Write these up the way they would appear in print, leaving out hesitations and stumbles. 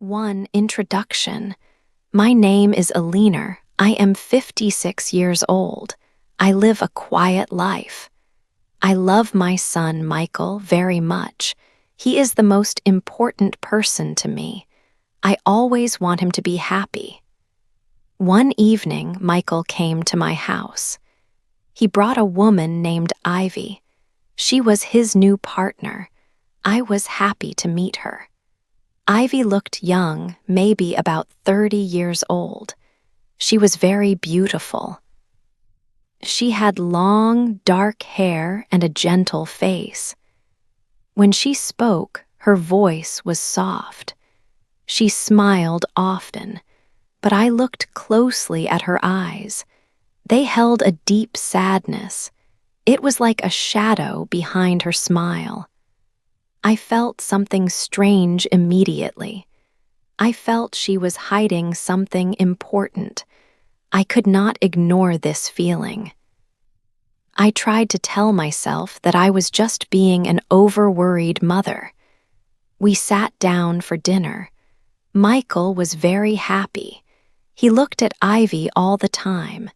1 Introduction. My name is Aliner. I am 56 years old. I live a quiet life. I love my son Michael very much. He is the most important person to me. I always want him to be happy. One evening, Michael came to my house. He brought a woman named Ivy. She was his new partner. I was happy to meet her. Ivy looked young, maybe about 30 years old. She was very beautiful. She had long, dark hair and a gentle face. When she spoke, her voice was soft. She smiled often, but I looked closely at her eyes. They held a deep sadness. It was like a shadow behind her smile. I felt something strange immediately. I felt she was hiding something important. I could not ignore this feeling. I tried to tell myself that I was just being an over-worried mother. We sat down for dinner. Michael was very happy. He looked at Ivy all the time.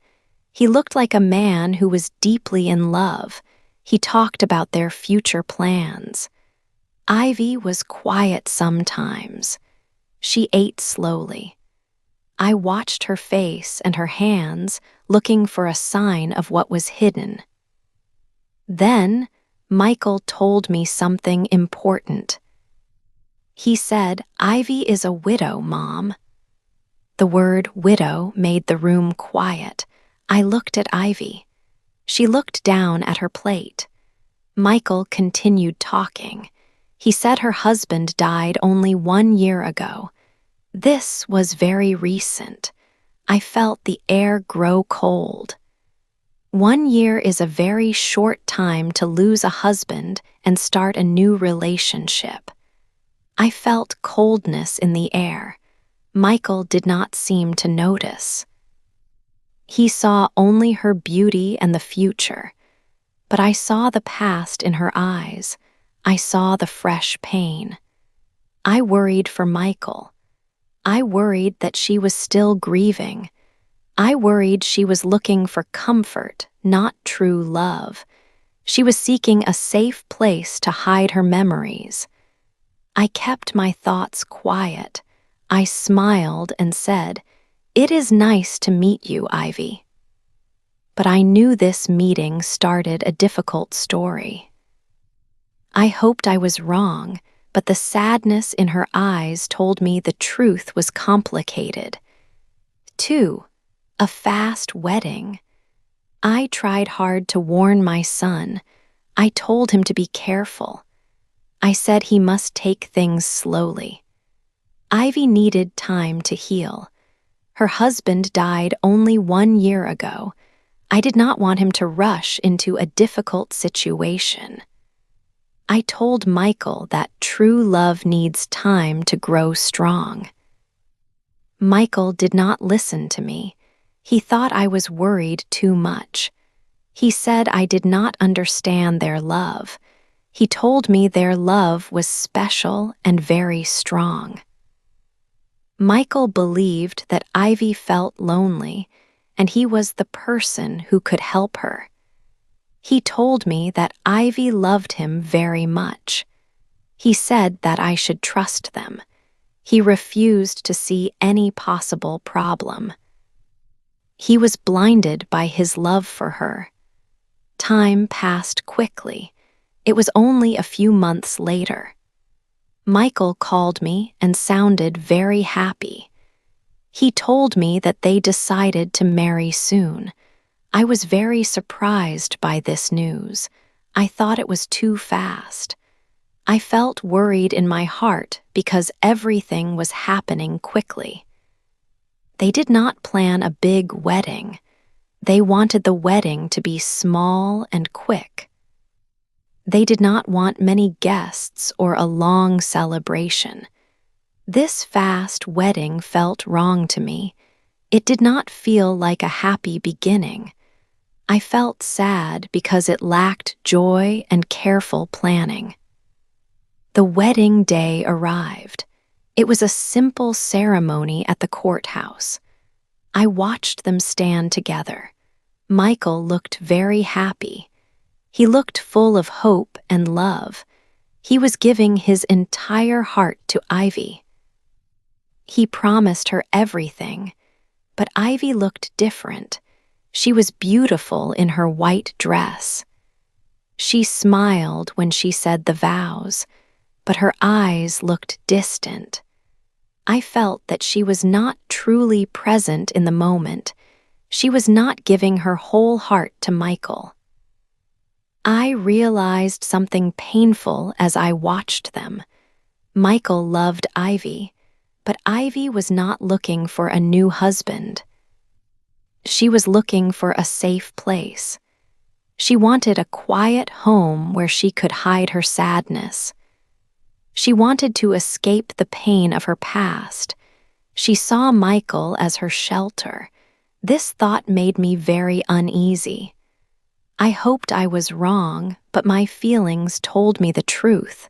He looked like a man who was deeply in love. He talked about their future plans. Ivy was quiet sometimes. She ate slowly. I watched her face and her hands, looking for a sign of what was hidden. Then, Michael told me something important. He said, "Ivy is a widow, Mom." The word widow made the room quiet. I looked at Ivy. She looked down at her plate. Michael continued talking. He said her husband died only 1 year ago. This was very recent. I felt the air grow cold. 1 year is a very short time to lose a husband and start a new relationship. I felt coldness in the air. Michael did not seem to notice. He saw only her beauty and the future, but I saw the past in her eyes. I saw the fresh pain. I worried for Michael. I worried that she was still grieving. I worried she was looking for comfort, not true love. She was seeking a safe place to hide her memories. I kept my thoughts quiet. I smiled and said, "It is nice to meet you, Ivy." But I knew this meeting started a difficult story. I hoped I was wrong, but the sadness in her eyes told me the truth was complicated. 2. A fast wedding. I tried hard to warn my son. I told him to be careful. I said he must take things slowly. Ivy needed time to heal. Her husband died only 1 year ago. I did not want him to rush into a difficult situation. I told Michael that true love needs time to grow strong. Michael did not listen to me. He thought I was worried too much. He said I did not understand their love. He told me their love was special and very strong. Michael believed that Ivy felt lonely, and he was the person who could help her. He told me that Ivy loved him very much. He said that I should trust them. He refused to see any possible problem. He was blinded by his love for her. Time passed quickly. It was only a few months later. Michael called me and sounded very happy. He told me that they decided to marry soon. I was very surprised by this news. I thought it was too fast. I felt worried in my heart because everything was happening quickly. They did not plan a big wedding. They wanted the wedding to be small and quick. They did not want many guests or a long celebration. This fast wedding felt wrong to me. It did not feel like a happy beginning. I felt sad because it lacked joy and careful planning. The wedding day arrived. It was a simple ceremony at the courthouse. I watched them stand together. Michael looked very happy. He looked full of hope and love. He was giving his entire heart to Ivy. He promised her everything, but Ivy looked different. She was beautiful in her white dress. She smiled when she said the vows, but her eyes looked distant. I felt that she was not truly present in the moment. She was not giving her whole heart to Michael. I realized something painful as I watched them. Michael loved Ivy, but Ivy was not looking for a new husband. She was looking for a safe place. She wanted a quiet home where she could hide her sadness. She wanted to escape the pain of her past. She saw Michael as her shelter. This thought made me very uneasy. I hoped I was wrong, but my feelings told me the truth.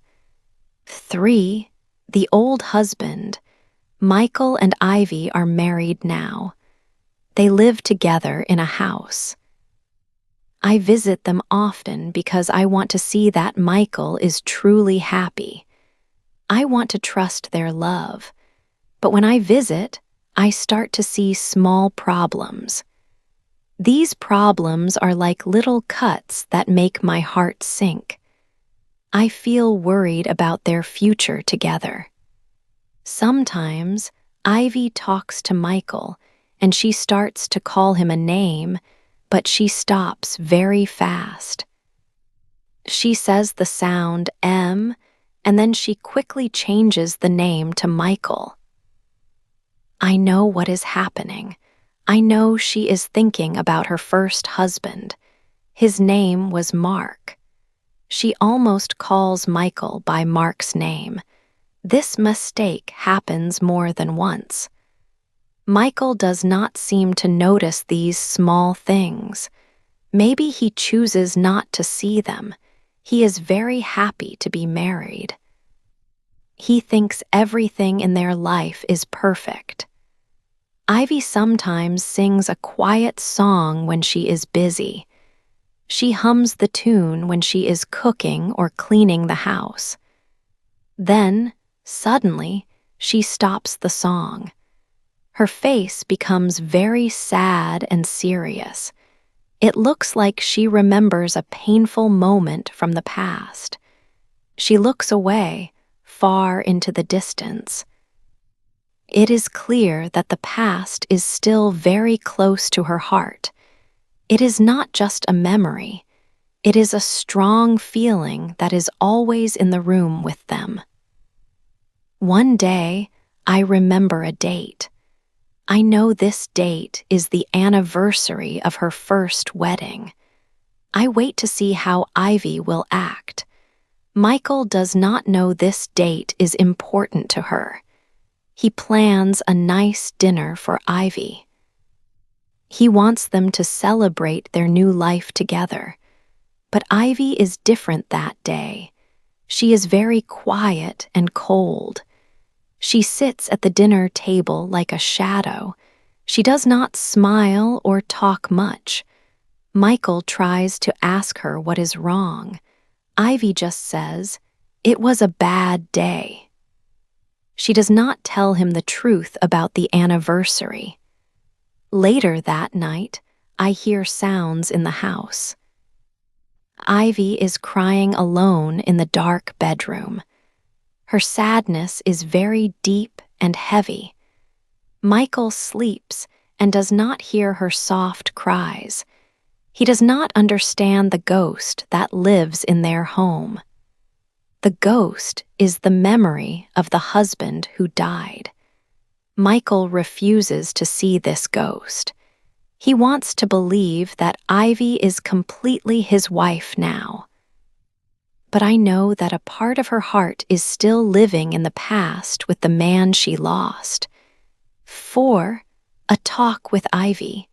3. The old husband. Michael and Ivy are married now. They live together in a house. I visit them often because I want to see that Michael is truly happy. I want to trust their love. But when I visit, I start to see small problems. These problems are like little cuts that make my heart sink. I feel worried about their future together. Sometimes, Ivy talks to Michael, and she starts to call him a name, but she stops very fast. She says the sound M, and then she quickly changes the name to Michael. I know what is happening. I know she is thinking about her first husband. His name was Mark. She almost calls Michael by Mark's name. This mistake happens more than once. Michael does not seem to notice these small things. Maybe he chooses not to see them. He is very happy to be married. He thinks everything in their life is perfect. Ivy sometimes sings a quiet song when she is busy. She hums the tune when she is cooking or cleaning the house. Then, suddenly, she stops the song. Her face becomes very sad and serious. It looks like she remembers a painful moment from the past. She looks away, far into the distance. It is clear that the past is still very close to her heart. It is not just a memory. It is a strong feeling that is always in the room with them. One day, I remember a date. I know this date is the anniversary of her first wedding. I wait to see how Ivy will act. Michael does not know this date is important to her. He plans a nice dinner for Ivy. He wants them to celebrate their new life together. But Ivy is different that day. She is very quiet and cold. She sits at the dinner table like a shadow. She does not smile or talk much. Michael tries to ask her what is wrong. Ivy just says, "It was a bad day." She does not tell him the truth about the anniversary. Later that night, I hear sounds in the house. Ivy is crying alone in the dark bedroom. Her sadness is very deep and heavy. Michael sleeps and does not hear her soft cries. He does not understand the ghost that lives in their home. The ghost is the memory of the husband who died. Michael refuses to see this ghost. He wants to believe that Ivy is completely his wife now. But I know that a part of her heart is still living in the past with the man she lost. 4. A talk with Ivy.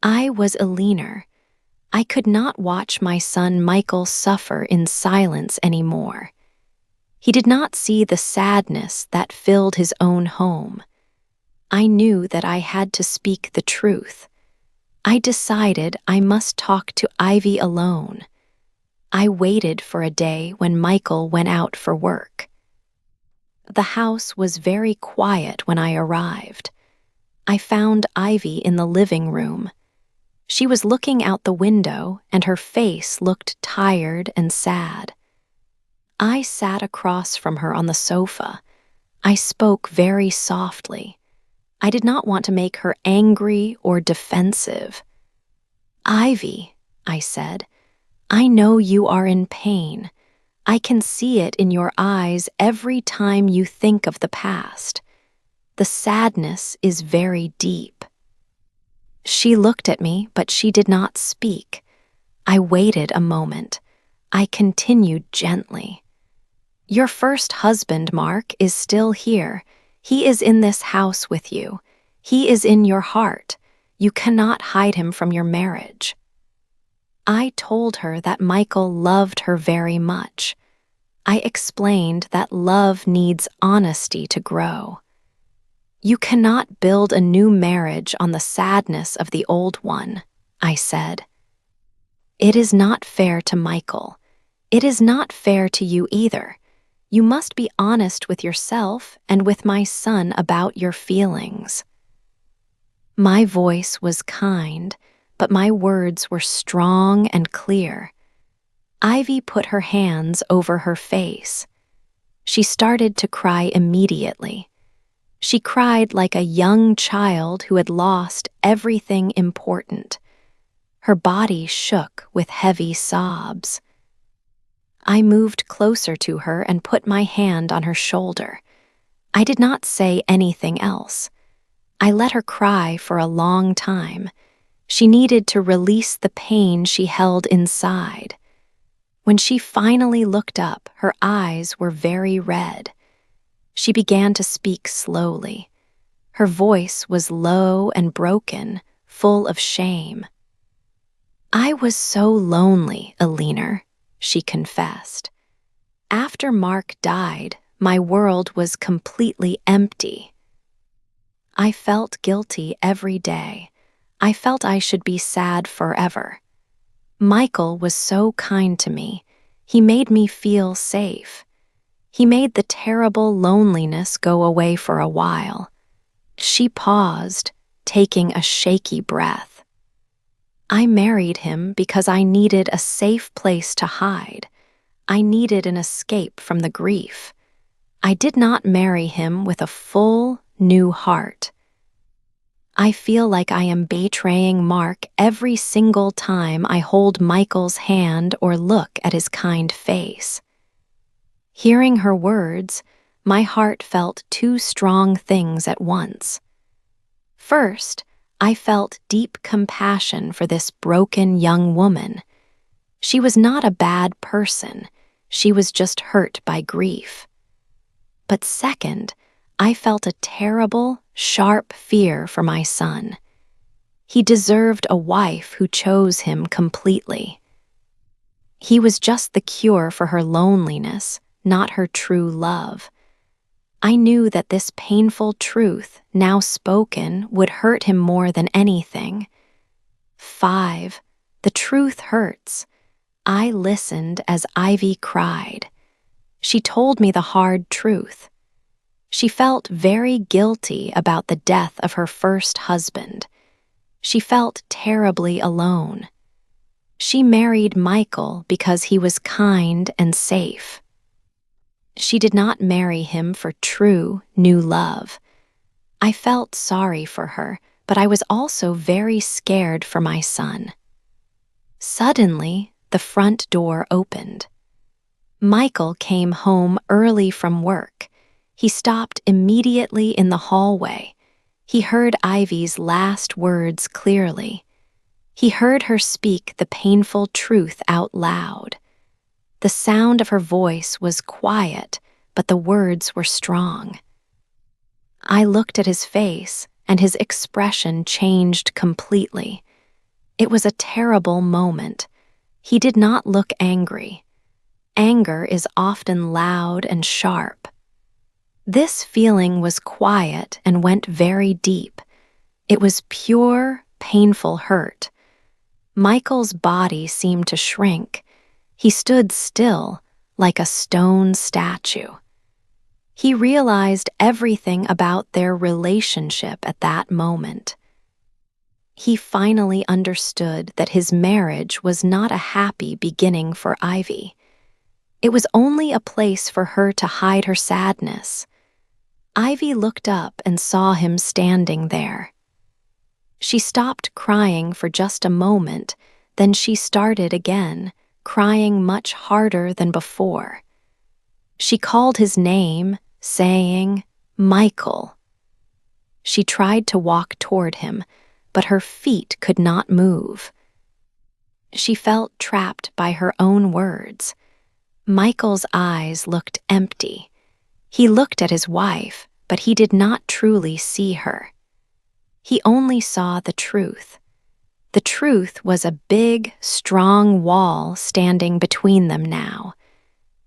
I was a leaner. I could not watch my son Michael suffer in silence anymore. He did not see the sadness that filled his own home. I knew that I had to speak the truth. I decided I must talk to Ivy alone. I waited for a day when Michael went out for work. The house was very quiet when I arrived. I found Ivy in the living room. She was looking out the window, and her face looked tired and sad. I sat across from her on the sofa. I spoke very softly. I did not want to make her angry or defensive. "Ivy," I said, "I know you are in pain. I can see it in your eyes every time you think of the past. The sadness is very deep." She looked at me, but she did not speak. I waited a moment. I continued gently. "Your first husband, Mark, is still here. He is in this house with you. He is in your heart. You cannot hide him from your marriage." I told her that Michael loved her very much. I explained that love needs honesty to grow. "You cannot build a new marriage on the sadness of the old one," I said. "It is not fair to Michael. It is not fair to you either. You must be honest with yourself and with my son about your feelings." My voice was kind, but my words were strong and clear. Ivy put her hands over her face. She started to cry immediately. She cried like a young child who had lost everything important. Her body shook with heavy sobs. I moved closer to her and put my hand on her shoulder. I did not say anything else. I let her cry for a long time. She needed to release the pain she held inside. When she finally looked up, her eyes were very red. She began to speak slowly. Her voice was low and broken, full of shame. "I was so lonely, Alina," she confessed. "After Mark died, my world was completely empty. I felt guilty every day. I felt I should be sad forever. Michael was so kind to me. He made me feel safe. He made the terrible loneliness go away for a while." She paused, taking a shaky breath. "I married him because I needed a safe place to hide. I needed an escape from the grief. I did not marry him with a full, new heart. I feel like I am betraying Mark every single time I hold Michael's hand or look at his kind face." Hearing her words, my heart felt two strong things at once. First, I felt deep compassion for this broken young woman. She was not a bad person. She was just hurt by grief. But second, I felt a terrible, sharp fear for my son. He deserved a wife who chose him completely. He was just the cure for her loneliness, not her true love. I knew that this painful truth, now spoken, would hurt him more than anything. 5. The truth hurts. I listened as Ivy cried. She told me the hard truth. She felt very guilty about the death of her first husband. She felt terribly alone. She married Michael because he was kind and safe. She did not marry him for true, new love. I felt sorry for her, but I was also very scared for my son. Suddenly, the front door opened. Michael came home early from work. He stopped immediately in the hallway. He heard Ivy's last words clearly. He heard her speak the painful truth out loud. The sound of her voice was quiet, but the words were strong. I looked at his face, and his expression changed completely. It was a terrible moment. He did not look angry. anger is often loud and sharp. This feeling was quiet and went very deep. It was pure, painful hurt. Michael's body seemed to shrink. He stood still, like a stone statue. He realized everything about their relationship at that moment. He finally understood that his marriage was not a happy beginning for Ivy. It was only a place for her to hide her sadness. Ivy looked up and saw him standing there. She stopped crying for just a moment, then she started again, crying much harder than before. She called his name, saying, "Michael." She tried to walk toward him, but her feet could not move. She felt trapped by her own words. Michael's eyes looked empty. He looked at his wife, but he did not truly see her. He only saw the truth. The truth was a big, strong wall standing between them now.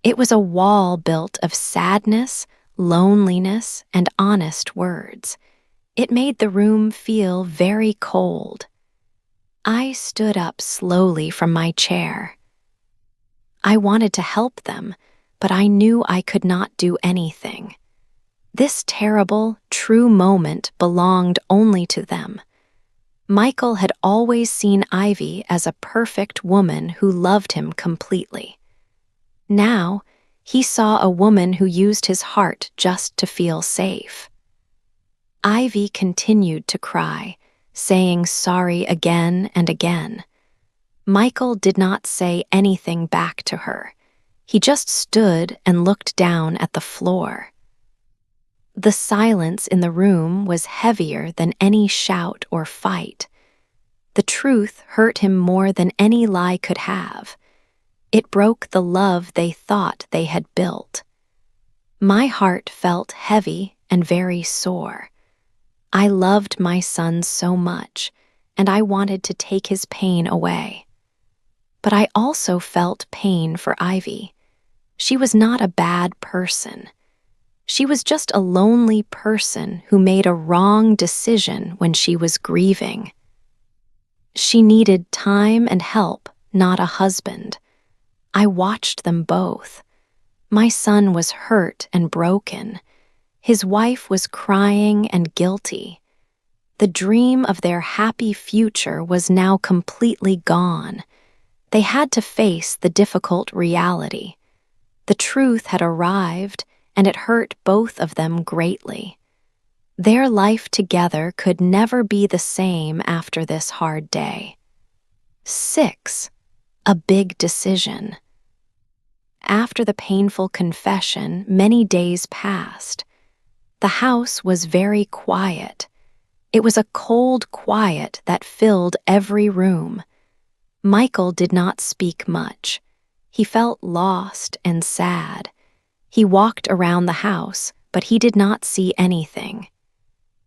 It was a wall built of sadness, loneliness, and honest words. It made the room feel very cold. I stood up slowly from my chair. I wanted to help them, but I knew I could not do anything. This terrible, true moment belonged only to them. Michael had always seen Ivy as a perfect woman who loved him completely. Now, he saw a woman who used his heart just to feel safe. Ivy continued to cry, saying sorry again and again. Michael did not say anything back to her. He just stood and looked down at the floor. The silence in the room was heavier than any shout or fight. The truth hurt him more than any lie could have. It broke the love they thought they had built. My heart felt heavy and very sore. I loved my son so much, and I wanted to take his pain away. But I also felt pain for Ivy. She was not a bad person. She was just a lonely person who made a wrong decision when she was grieving. She needed time and help, not a husband. I watched them both. My son was hurt and broken. His wife was crying and guilty. The dream of their happy future was now completely gone. They had to face the difficult reality. The truth had arrived, and it hurt both of them greatly. Their life together could never be the same after this hard day. 6. A big decision. After the painful confession, many days passed. The house was very quiet. It was a cold quiet that filled every room. Michael did not speak much. He felt lost and sad. He walked around the house, but he did not see anything.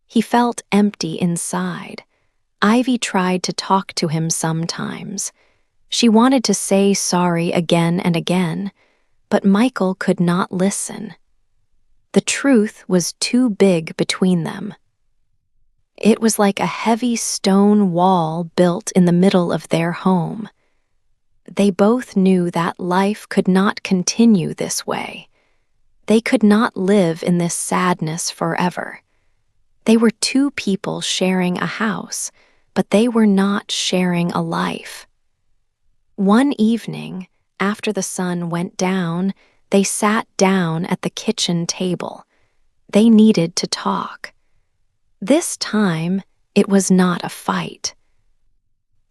He felt empty inside. Ivy tried to talk to him sometimes. She wanted to say sorry again and again, but Michael could not listen. The truth was too big between them. It was like a heavy stone wall built in the middle of their home. They both knew that life could not continue this way. They could not live in this sadness forever. They were two people sharing a house, but they were not sharing a life. One evening, after the sun went down, they sat down at the kitchen table. They needed to talk. This time, it was not a fight.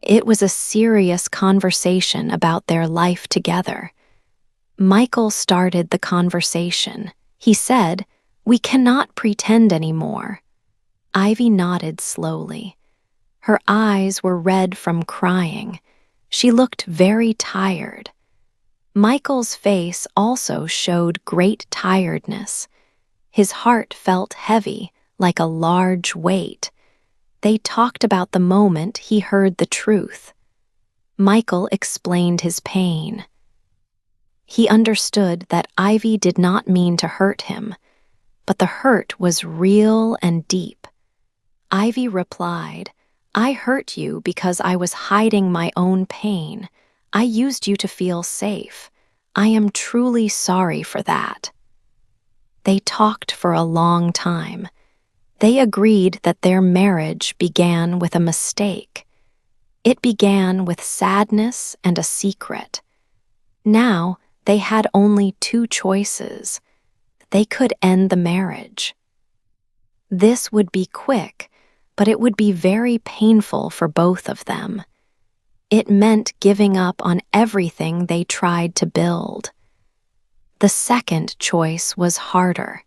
It was a serious conversation about their life together. Michael started the conversation. He said, "We cannot pretend anymore." Ivy nodded slowly. Her eyes were red from crying. She looked very tired. Michael's face also showed great tiredness. His heart felt heavy, like a large weight. They talked about the moment he heard the truth. Michael explained his pain. He understood that Ivy did not mean to hurt him, but the hurt was real and deep. Ivy replied, "I hurt you because I was hiding my own pain. I used you to feel safe. I am truly sorry for that." They talked for a long time. They agreed that their marriage began with a mistake. It began with sadness and a secret. Now, they had only two choices. They could end the marriage. This would be quick, but it would be very painful for both of them. It meant giving up on everything they tried to build. The second choice was harder.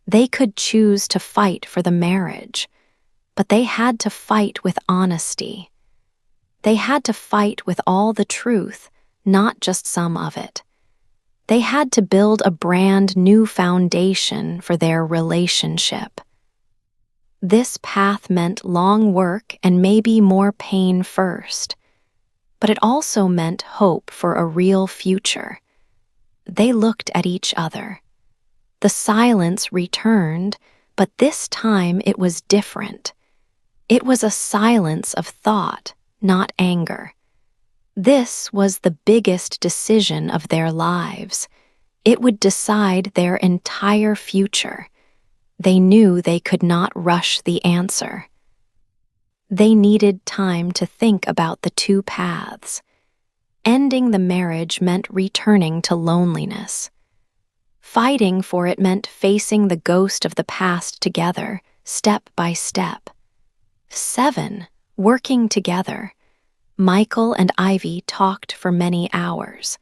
They could choose to fight for the marriage, but they had to fight with honesty. They had to fight with all the truth, not just some of it. They had to build a brand new foundation for their relationship. This path meant long work and maybe more pain first, but it also meant hope for a real future. They looked at each other. The silence returned, but this time it was different. It was a silence of thought, not anger. This was the biggest decision of their lives. It would decide their entire future. They knew they could not rush the answer. They needed time to think about the two paths. Ending the marriage meant returning to loneliness. Fighting for it meant facing the ghost of the past together, step by step. 7. Working together. Michael and Ivy talked for many hours.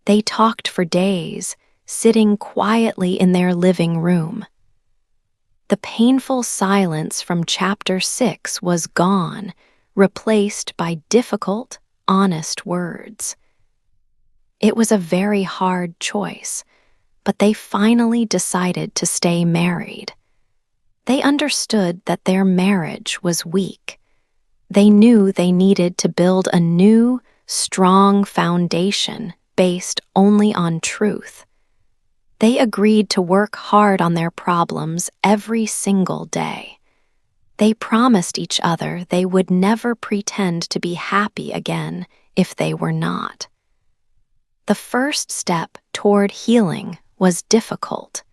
They talked for days, sitting quietly in their living room. The painful silence from Chapter 6 was gone, replaced by difficult, honest words. It was a very hard choice, but they finally decided to stay married. They understood that their marriage was weak. They knew they needed to build a new, strong foundation based only on truth. They agreed to work hard on their problems every single day. They promised each other they would never pretend to be happy again if they were not. The first step toward healing was difficult.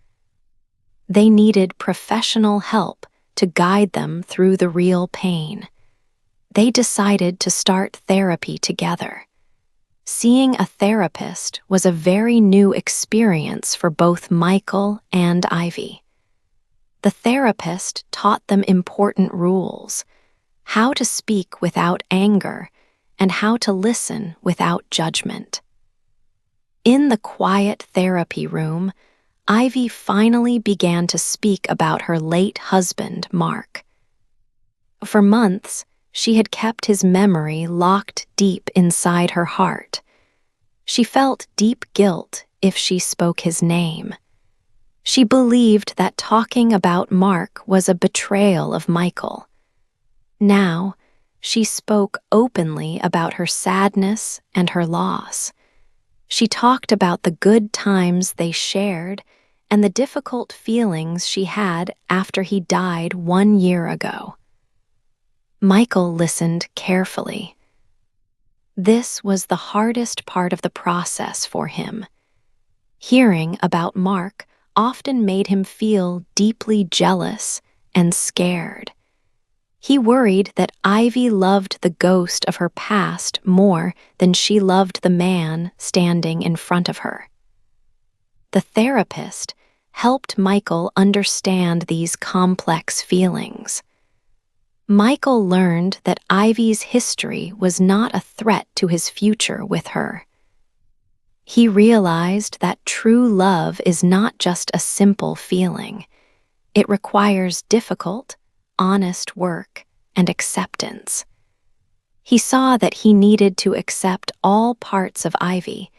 They needed professional help to guide them through the real pain. They decided to start therapy together. Seeing a therapist was a very new experience for both Michael and Ivy. The therapist taught them important rules: how to speak without anger and how to listen without judgment. In the quiet therapy room, Ivy finally began to speak about her late husband, Mark. For months, she had kept his memory locked deep inside her heart. She felt deep guilt if she spoke his name. She believed that talking about Mark was a betrayal of Michael. Now, she spoke openly about her sadness and her loss. She talked about the good times they shared and the difficult feelings she had after he died 1 year ago. Michael listened carefully. This was the hardest part of the process for him. Hearing about Mark often made him feel deeply jealous and scared. He worried that Ivy loved the ghost of her past more than she loved the man standing in front of her. The therapist helped Michael understand these complex feelings. Michael learned that Ivy's history was not a threat to his future with her. He realized that true love is not just a simple feeling. It requires difficult, honest work and acceptance. He saw that he needed to accept all parts of Ivy,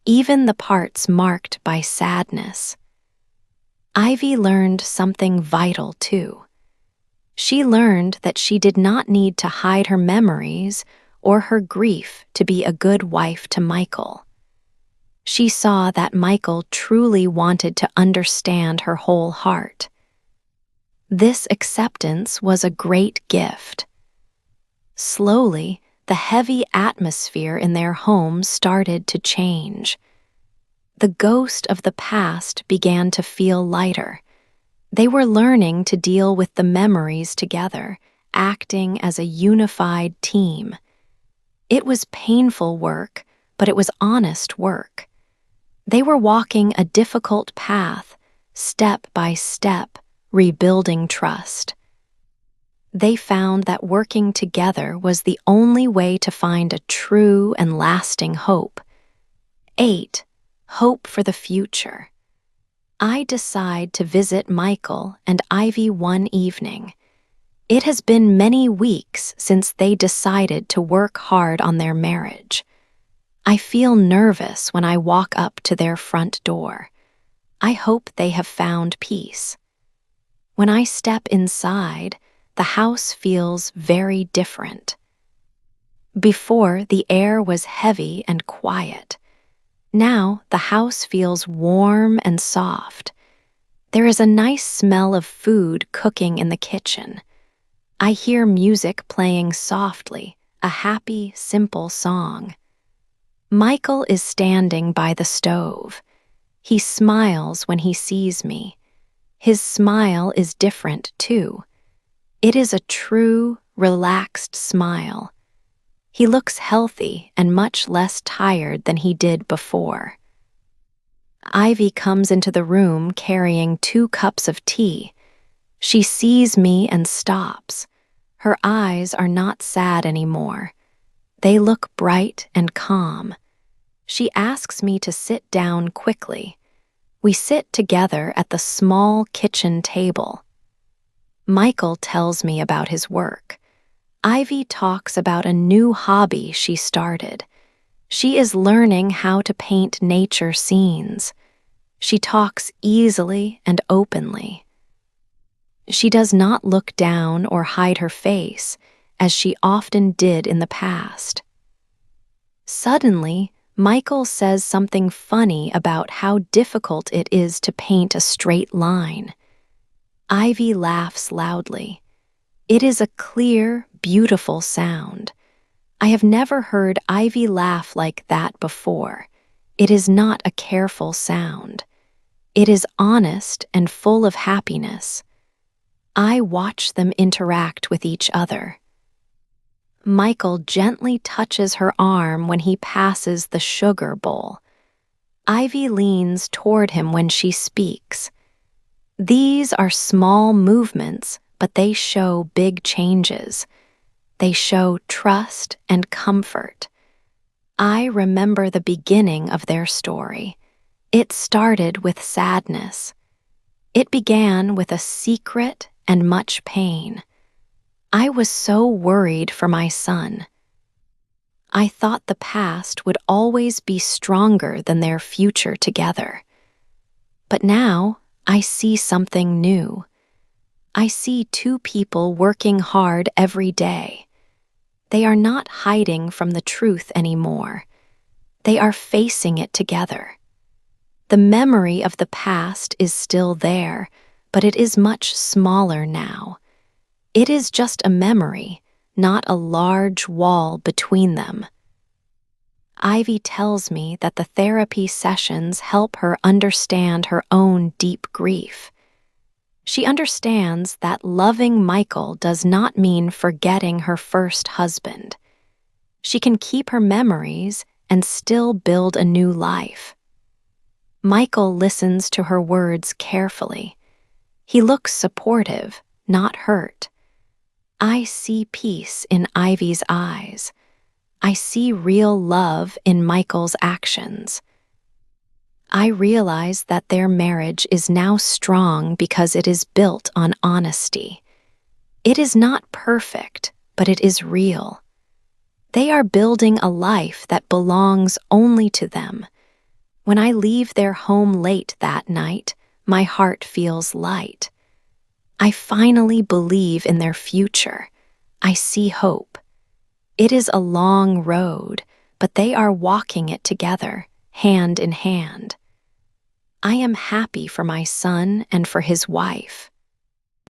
even the parts marked by sadness. Ivy learned something vital too. She learned that she did not need to hide her memories or her grief to be a good wife to Michael. She saw that Michael truly wanted to understand her whole heart. This acceptance was a great gift. Slowly, the heavy atmosphere in their home started to change. The ghost of the past began to feel lighter. They were learning to deal with the memories together, acting as a unified team. It was painful work, but it was honest work. They were walking a difficult path, step by step, rebuilding trust. They found that working together was the only way to find a true and lasting hope. 8. Hope for the future. I decide to visit Michael and Ivy one evening. It has been many weeks since they decided to work hard on their marriage. I feel nervous when I walk up to their front door. I hope they have found peace. When I step inside, the house feels very different. Before, the air was heavy and quiet. Now, the house feels warm and soft. There is a nice smell of food cooking in the kitchen. I hear music playing softly, a happy, simple song. Michael is standing by the stove. He smiles when he sees me. His smile is different, too. It is a true, relaxed smile. He looks healthy and much less tired than he did before. Ivy comes into the room carrying 2 cups of tea. She sees me and stops. Her eyes are not sad anymore. They look bright and calm. She asks me to sit down quickly. We sit together at the small kitchen table. Michael tells me about his work. Ivy talks about a new hobby she started. She is learning how to paint nature scenes. She talks easily and openly. She does not look down or hide her face, as she often did in the past. Suddenly, Michael says something funny about how difficult it is to paint a straight line. Ivy laughs loudly. It is a clear, beautiful sound. I have never heard Ivy laugh like that before. It is not a careful sound. It is honest and full of happiness. I watch them interact with each other. Michael gently touches her arm when he passes the sugar bowl. Ivy leans toward him when she speaks. These are small movements, but they show big changes. They show trust and comfort. I remember the beginning of their story. It started with sadness. It began with a secret and much pain. I was so worried for my son. I thought the past would always be stronger than their future together. But now, I see something new. I see 2 people working hard every day. They are not hiding from the truth anymore. They are facing it together. The memory of the past is still there, but it is much smaller now. It is just a memory, not a large wall between them. Ivy tells me that the therapy sessions help her understand her own deep grief. She understands that loving Michael does not mean forgetting her first husband. She can keep her memories and still build a new life. Michael listens to her words carefully. He looks supportive, not hurt. I see peace in Ivy's eyes. I see real love in Michael's actions. I realize that their marriage is now strong because it is built on honesty. It is not perfect, but it is real. They are building a life that belongs only to them. When I leave their home late that night, my heart feels light. I finally believe in their future. I see hope. It is a long road, but they are walking it together, hand in hand. I am happy for my son and for his wife.